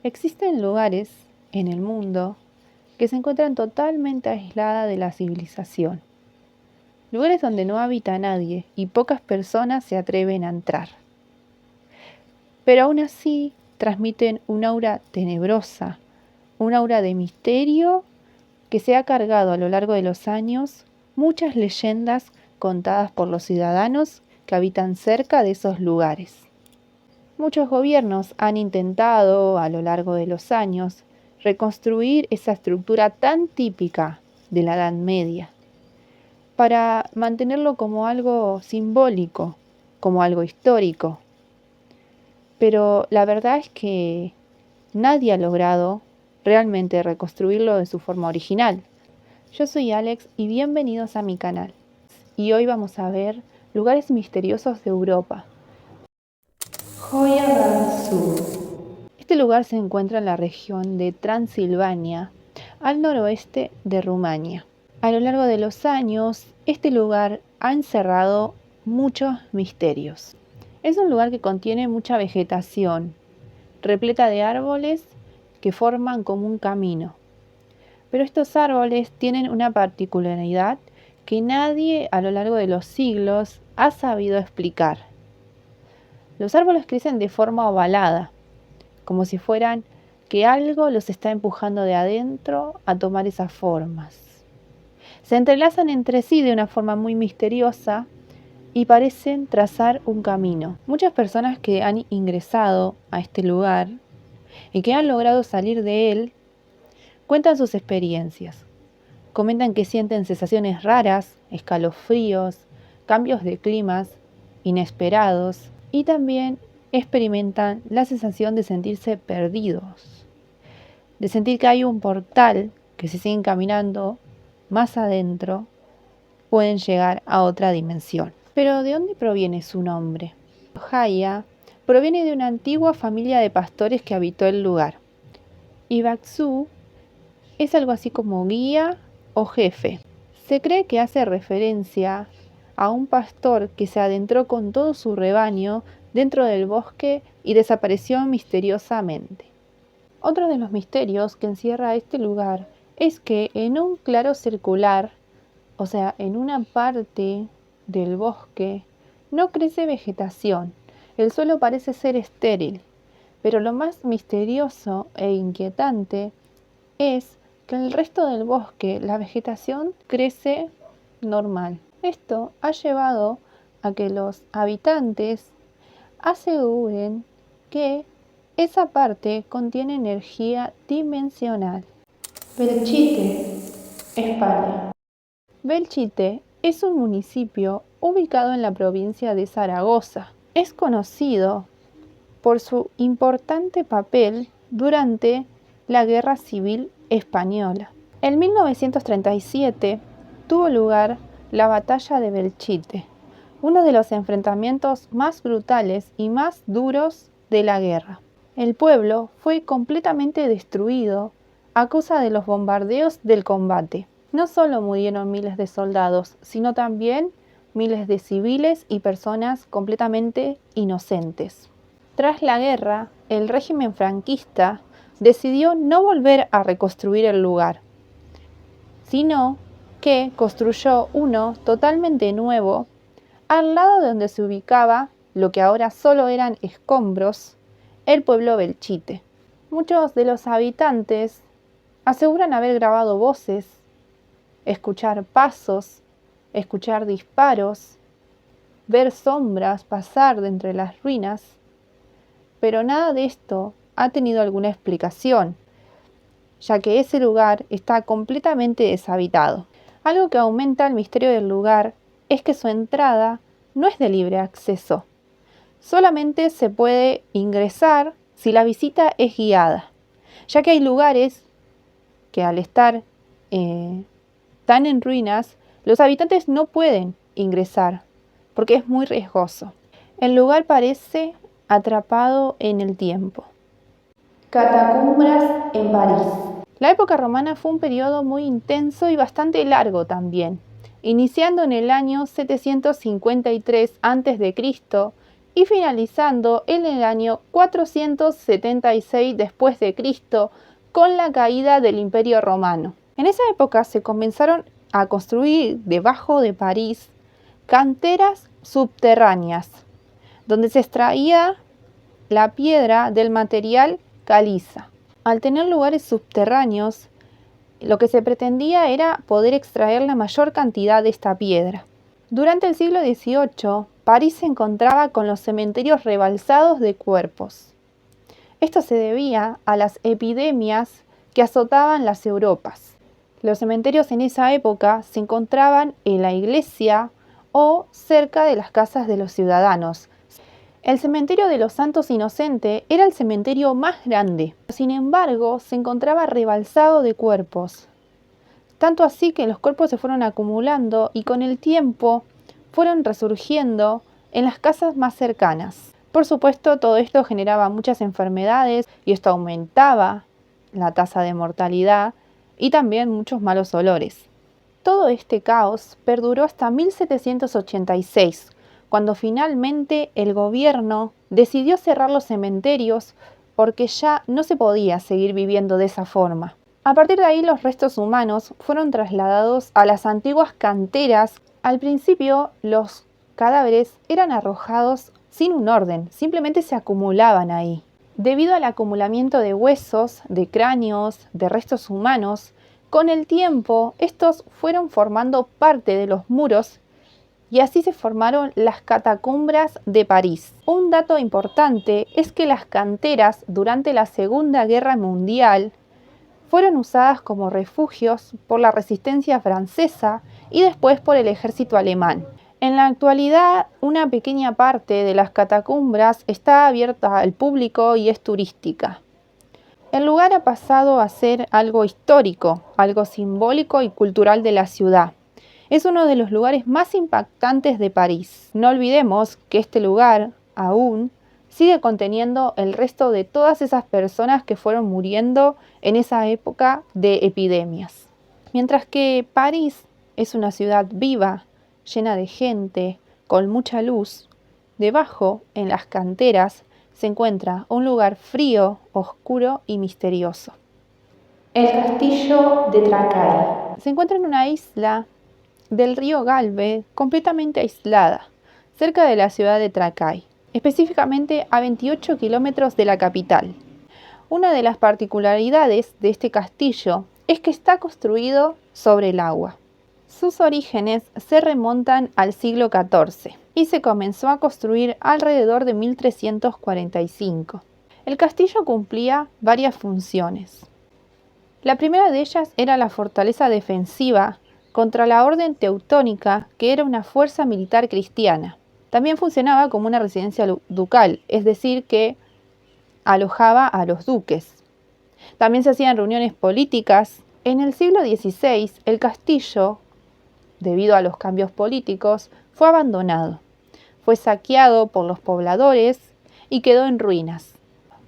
Existen lugares en el mundo que se encuentran totalmente aisladas de la civilización. Lugares donde no habita nadie y pocas personas se atreven a entrar. Pero aún así transmiten un aura tenebrosa, un aura de misterio que se ha cargado a lo largo de los años muchas leyendas contadas por los ciudadanos que habitan cerca de esos lugares. Muchos gobiernos han intentado a lo largo de los años reconstruir esa estructura tan típica de la Edad Media para mantenerlo como algo simbólico, como algo histórico. Pero la verdad es que nadie ha logrado realmente reconstruirlo de su forma original. Yo soy Alex y bienvenidos a mi canal. Y hoy vamos a ver lugares misteriosos de Europa. Hoya del Sur. Este lugar se encuentra en la región de Transilvania, al noroeste de Rumania. A lo largo de los años, este lugar ha encerrado muchos misterios. Es un lugar que contiene mucha vegetación, repleta de árboles que forman como un camino. Pero estos árboles tienen una particularidad que nadie a lo largo de los siglos ha sabido explicar. Los árboles crecen de forma ovalada, como si fueran que algo los está empujando de adentro a tomar esas formas. Se entrelazan entre sí de una forma muy misteriosa y parecen trazar un camino. Muchas personas que han ingresado a este lugar y que han logrado salir de él cuentan sus experiencias. Comentan que sienten sensaciones raras, escalofríos, cambios de climas inesperados y también experimentan la sensación de sentirse perdidos, de sentir que hay un portal que si siguen caminando más adentro pueden llegar a otra dimensión. Pero ¿de dónde proviene su nombre? Hoya proviene de una antigua familia de pastores que habitó el lugar. Y Baksu es algo así como guía o jefe. Se cree que hace referencia a un pastor que se adentró con todo su rebaño dentro del bosque y desapareció misteriosamente. Otro de los misterios que encierra este lugar es que en un claro circular, o sea, en una parte del bosque, no crece vegetación. El suelo parece ser estéril, pero lo más misterioso e inquietante es que en el resto del bosque la vegetación crece normal. Esto ha llevado a que los habitantes aseguren que esa parte contiene energía dimensional. Belchite, España. Belchite es un municipio ubicado en la provincia de Zaragoza. Es conocido por su importante papel durante la Guerra Civil Española. En 1937 tuvo lugar la Batalla de Belchite, uno de los enfrentamientos más brutales y más duros de la guerra. El pueblo fue completamente destruido a causa de los bombardeos del combate. No solo murieron miles de soldados, sino también miles de civiles y personas completamente inocentes. Tras la guerra, el régimen franquista decidió no volver a reconstruir el lugar, sino que construyó uno totalmente nuevo al lado de donde se ubicaba lo que ahora solo eran escombros, el pueblo Belchite. Muchos de los habitantes aseguran haber grabado voces, escuchar pasos, escuchar disparos, ver sombras pasar de entre las ruinas, pero nada de esto ha tenido alguna explicación, ya que ese lugar está completamente deshabitado. Algo que aumenta el misterio del lugar es que su entrada no es de libre acceso. Solamente se puede ingresar si la visita es guiada, ya que hay lugares que al estar tan en ruinas, los habitantes no pueden ingresar porque es muy riesgoso. El lugar parece atrapado en el tiempo. Catacumbas en París. La época romana fue un periodo muy intenso y bastante largo también, iniciando en el año 753 a.C. y finalizando en el año 476 después de Cristo con la caída del Imperio Romano. En esa época se comenzaron a construir debajo de París canteras subterráneas, donde se extraía la piedra del material caliza. Al tener lugares subterráneos, lo que se pretendía era poder extraer la mayor cantidad de esta piedra. Durante el siglo XVIII, París se encontraba con los cementerios rebalsados de cuerpos. Esto se debía a las epidemias que azotaban las Europas. Los cementerios en esa época se encontraban en la iglesia o cerca de las casas de los ciudadanos. El cementerio de los Santos Inocentes era el cementerio más grande. Sin embargo, se encontraba rebalsado de cuerpos. Tanto así que los cuerpos se fueron acumulando y con el tiempo fueron resurgiendo en las casas más cercanas. Por supuesto, todo esto generaba muchas enfermedades y esto aumentaba la tasa de mortalidad y también muchos malos olores. Todo este caos perduró hasta 1786, cuando finalmente el gobierno decidió cerrar los cementerios porque ya no se podía seguir viviendo de esa forma. A partir de ahí los restos humanos fueron trasladados a las antiguas canteras. Al principio los cadáveres eran arrojados sin un orden, simplemente se acumulaban ahí. Debido al acumulamiento de huesos, de cráneos, de restos humanos, con el tiempo estos fueron formando parte de los muros y así se formaron las catacumbas de París. Un dato importante es que las canteras durante la Segunda Guerra Mundial fueron usadas como refugios por la resistencia francesa y después por el ejército alemán. En la actualidad, una pequeña parte de las catacumbas está abierta al público y es turística. El lugar ha pasado a ser algo histórico, algo simbólico y cultural de la ciudad. Es uno de los lugares más impactantes de París. No olvidemos que este lugar aún sigue conteniendo el resto de todas esas personas que fueron muriendo en esa época de epidemias. Mientras que París es una ciudad viva, llena de gente, con mucha luz, debajo, en las canteras, se encuentra un lugar frío, oscuro y misterioso. El castillo de Trakai. Se encuentra en una isla del río Galve, completamente aislada, cerca de la ciudad de Trakai, específicamente a 28 kilómetros de la capital. Una de las particularidades de este castillo es que está construido sobre el agua. Sus orígenes se remontan al siglo XIV y se comenzó a construir alrededor de 1345. El castillo cumplía varias funciones. La primera de ellas era la fortaleza defensiva contra la orden teutónica, que era una fuerza militar cristiana. También funcionaba como una residencia ducal, es decir, que alojaba a los duques. También se hacían reuniones políticas. En el siglo XVI, el castillo, debido a los cambios políticos, fue abandonado. Fue saqueado por los pobladores y quedó en ruinas.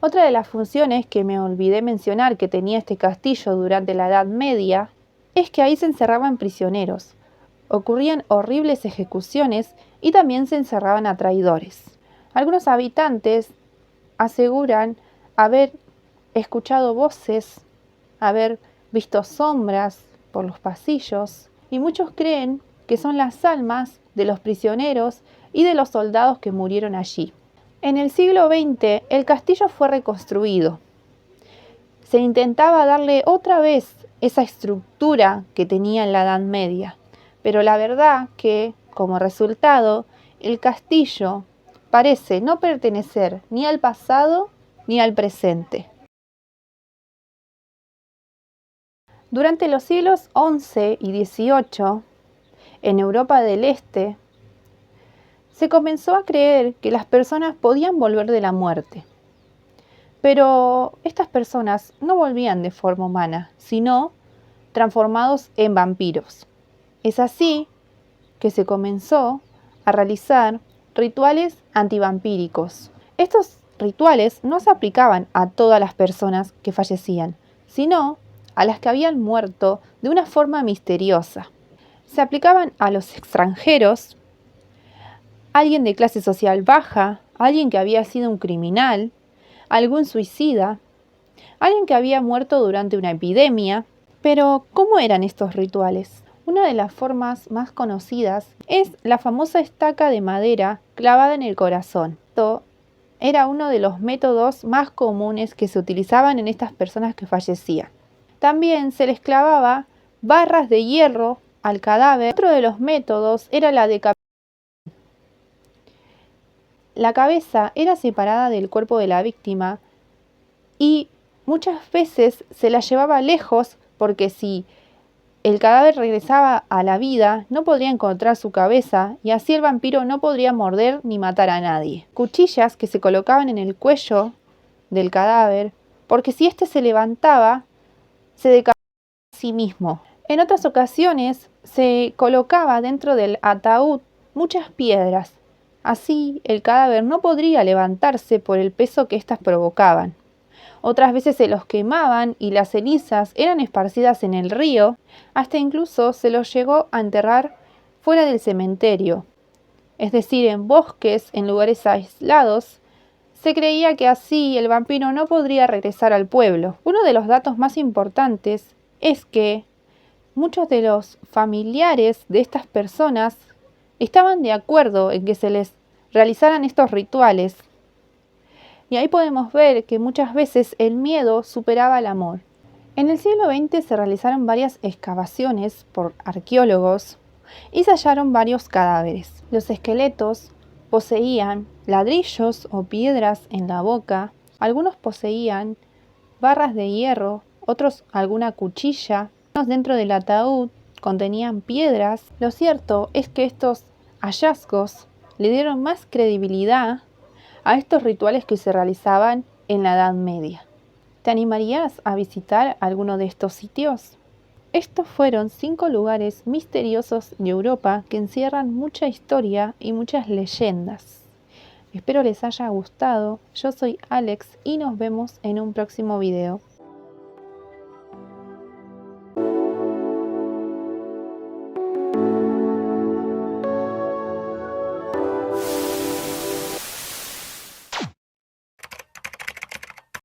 Otra de las funciones que me olvidé mencionar que tenía este castillo durante la Edad Media es que ahí se encerraban prisioneros. Ocurrían horribles ejecuciones y también se encerraban a traidores. Algunos habitantes aseguran haber escuchado voces, haber visto sombras por los pasillos, y muchos creen que son las almas de los prisioneros y de los soldados que murieron allí. En el siglo XX, el castillo fue reconstruido. Se intentaba darle otra vez esa estructura que tenía en la Edad Media, pero la verdad que, como resultado, el castillo parece no pertenecer ni al pasado ni al presente. Durante los siglos XI y XVIII, en Europa del Este, se comenzó a creer que las personas podían volver de la muerte. Pero estas personas no volvían de forma humana, sino transformados en vampiros. Es así que se comenzó a realizar rituales antivampíricos. Estos rituales no se aplicaban a todas las personas que fallecían, sino a las que habían muerto de una forma misteriosa. Se aplicaban a los extranjeros, alguien de clase social baja, alguien que había sido un criminal, algún suicida, alguien que había muerto durante una epidemia. Pero, ¿cómo eran estos rituales? Una de las formas más conocidas es la famosa estaca de madera clavada en el corazón. Esto era uno de los métodos más comunes que se utilizaban en estas personas que fallecían. También se les clavaba barras de hierro al cadáver. Otro de los métodos era la decapitación. La cabeza era separada del cuerpo de la víctima y muchas veces se la llevaba lejos, porque si el cadáver regresaba a la vida, no podría encontrar su cabeza y así el vampiro no podría morder ni matar a nadie. Cuchillas que se colocaban en el cuello del cadáver, porque si éste se levantaba, se decapitaba a sí mismo. En otras ocasiones se colocaba dentro del ataúd muchas piedras. Así el cadáver no podría levantarse por el peso que éstas provocaban. Otras veces se los quemaban y las cenizas eran esparcidas en el río, hasta incluso se los llegó a enterrar fuera del cementerio, es decir, en bosques, en lugares aislados. Se creía que así el vampiro no podría regresar al pueblo. Uno de los datos más importantes es que muchos de los familiares de estas personas estaban de acuerdo en que se les realizaran estos rituales. Y ahí podemos ver que muchas veces el miedo superaba el amor. En el siglo XX se realizaron varias excavaciones por arqueólogos y se hallaron varios cadáveres. Los esqueletos poseían ladrillos o piedras en la boca, algunos poseían barras de hierro, otros alguna cuchilla, unos dentro del ataúd contenían piedras. Lo cierto es que estos hallazgos le dieron más credibilidad a estos rituales que se realizaban en la Edad Media. ¿Te animarías a visitar alguno de estos sitios? Estos fueron 5 lugares misteriosos de Europa que encierran mucha historia y muchas leyendas. Espero les haya gustado. Yo soy Alex y nos vemos en un próximo video.